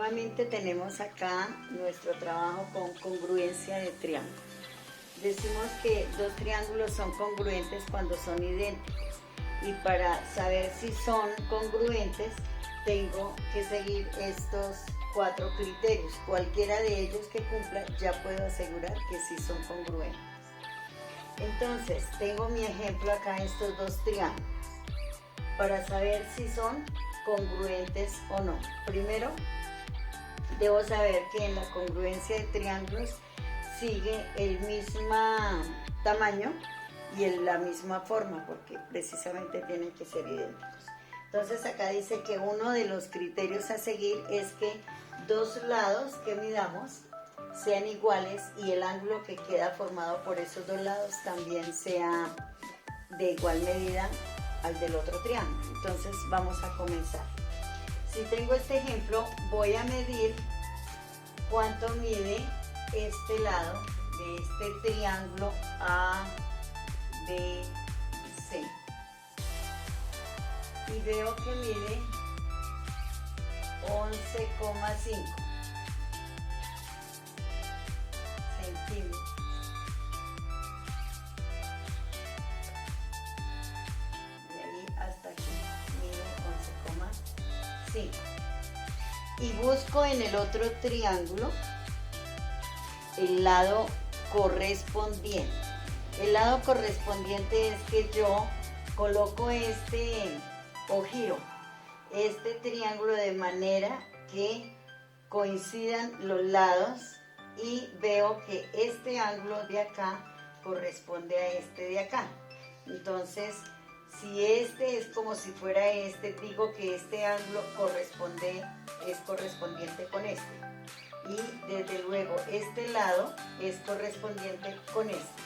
Nuevamente tenemos acá nuestro trabajo con congruencia de triángulo. Decimos que dos triángulos son congruentes cuando son idénticos. Y para saber si son congruentes, tengo que seguir estos 4 criterios. Cualquiera de ellos que cumpla, ya puedo asegurar que sí son congruentes. Entonces, tengo mi ejemplo acá, estos dos triángulos, para saber si son congruentes o no. Primero, debo saber que en la congruencia de triángulos sigue el mismo tamaño y en la misma forma, porque precisamente tienen que ser idénticos. Entonces acá dice que uno de los criterios a seguir es que dos lados que midamos sean iguales y el ángulo que queda formado por esos dos lados también sea de igual medida al del otro triángulo. Entonces vamos a comenzar. Si tengo este ejemplo, voy a medir cuánto mide este lado de este triángulo ABC. Y veo que mide 11,5 centímetros. De ahí hasta aquí mide 11,5. Y busco en el otro triángulo el lado correspondiente. El lado correspondiente es que yo coloco o giro este triángulo de manera que coincidan los lados y veo que este ángulo de acá corresponde a este de acá. Entonces, si este es como si fuera este, digo que este ángulo es correspondiente con este. Y desde luego este lado es correspondiente con este.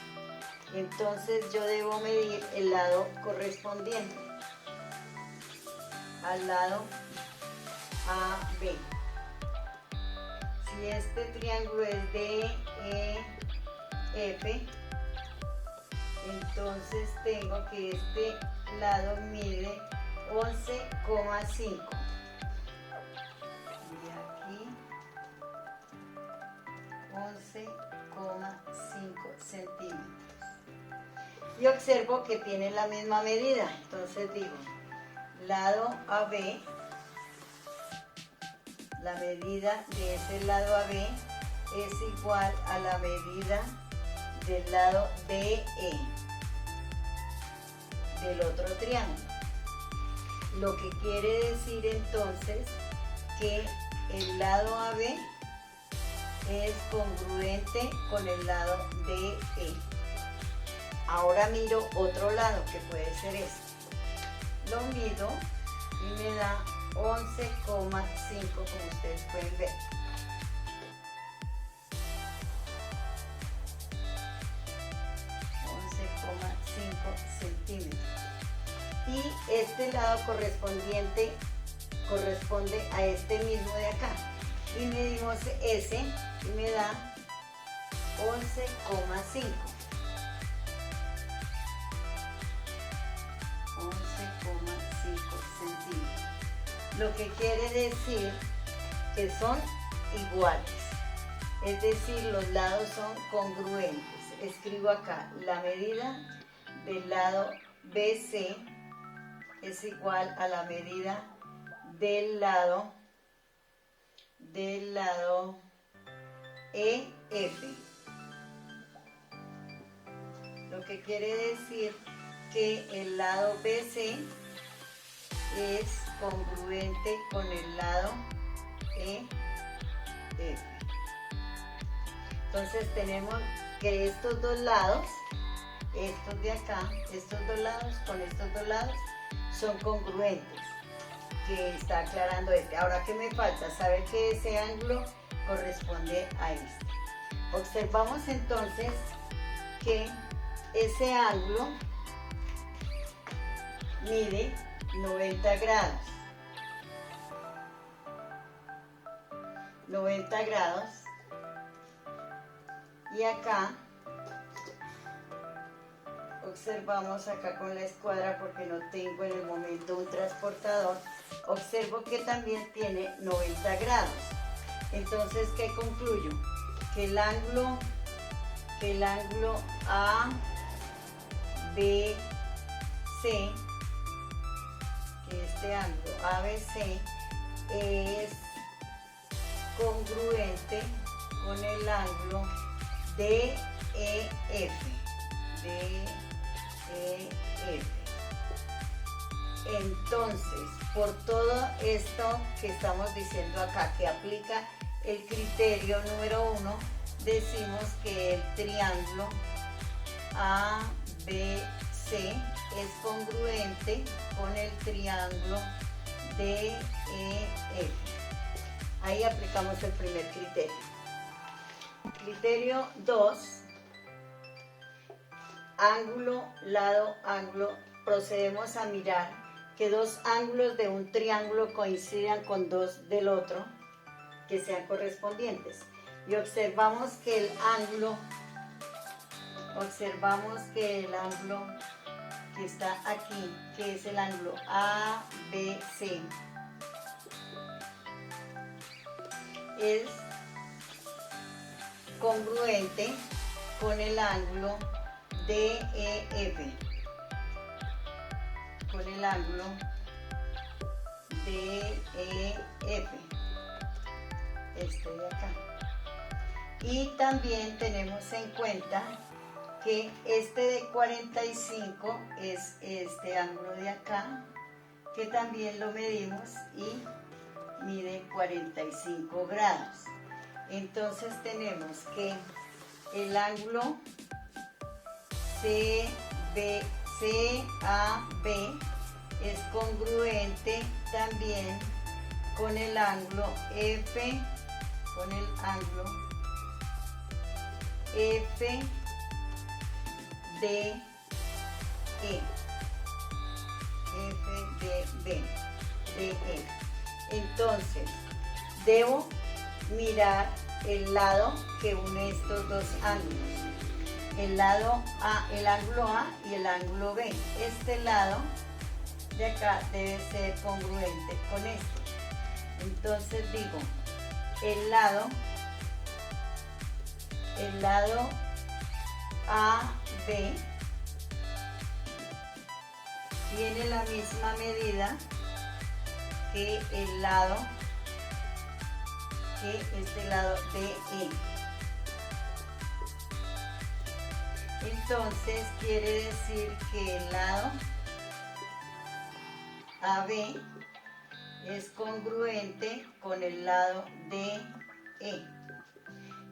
Entonces yo debo medir el lado correspondiente al lado AB. Si este triángulo es DEF, entonces tengo que este lado mide 11,5. Y aquí 11,5 centímetros. Y observo que tiene la misma medida. Entonces digo, lado AB, la medida de ese lado AB es igual a la medida del lado DE del otro triángulo. Lo que quiere decir entonces que el lado AB es congruente con el lado DE. Ahora miro otro lado, que puede ser este. Lo mido y me da 11,5, como ustedes pueden ver. Centímetros. Y este lado corresponde a este mismo de acá. Y medimos ese y me da 11,5. 11,5 centímetros. Lo que quiere decir que son iguales. Es decir, los lados son congruentes. Escribo acá, la medida del lado BC es igual a la medida del lado EF. Lo que quiere decir que el lado BC es congruente con el lado EF. Entonces tenemos que estos dos lados, estos de acá, estos dos lados con estos dos lados son congruentes, que está aclarando este. Ahora, ¿qué me falta? Saber que ese ángulo corresponde a este. Observamos entonces que ese ángulo mide 90 grados. 90 grados. Y acá observamos acá con la escuadra, porque no tengo en el momento un transportador, observo que también tiene 90 grados. Entonces, ¿qué concluyo? Que el ángulo ABC, que este ángulo ABC es congruente con el ángulo DEF. Entonces, por todo esto que estamos diciendo acá, que aplica el criterio número 1, decimos que el triángulo ABC es congruente con el triángulo DEF. Ahí aplicamos el primer criterio. Criterio 2, ángulo, lado, ángulo. Procedemos a mirar que dos ángulos de un triángulo coincidan con dos del otro, que sean correspondientes. Y observamos que el ángulo que está aquí, que es el ángulo ABC, es congruente con el ángulo DEF. Con el ángulo DEF, este de acá. Y también tenemos en cuenta que este de 45 es este ángulo de acá, que también lo medimos y mide 45 grados. Entonces tenemos que el ángulo CAB es congruente también con el ángulo FDE. Entonces, debo mirar el lado que une estos dos ángulos. El ángulo A y el ángulo B. Este lado de acá debe ser congruente con este. Entonces digo, el lado AB tiene la misma medida que este lado DE. Entonces quiere decir que el lado AB es congruente con el lado DE.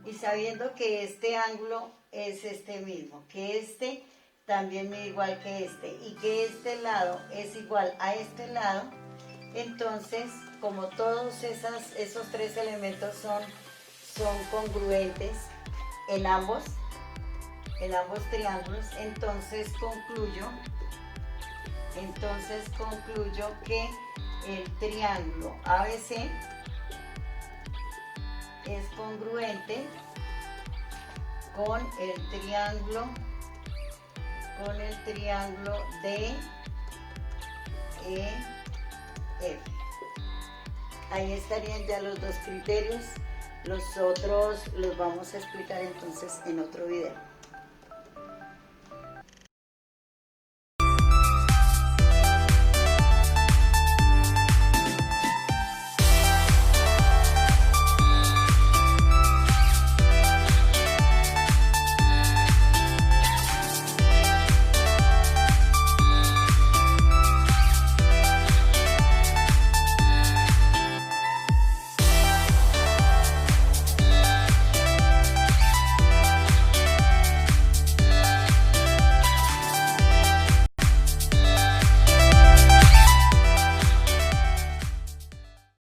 Y sabiendo que este ángulo es este mismo, que este también mide igual que este, y que este lado es igual a este lado, entonces, como todos esos tres elementos son congruentes en ambos triángulos, entonces concluyo que el triángulo ABC es congruente con el triángulo DEF. Ahí estarían ya los dos criterios. Los otros los vamos a explicar entonces en otro video.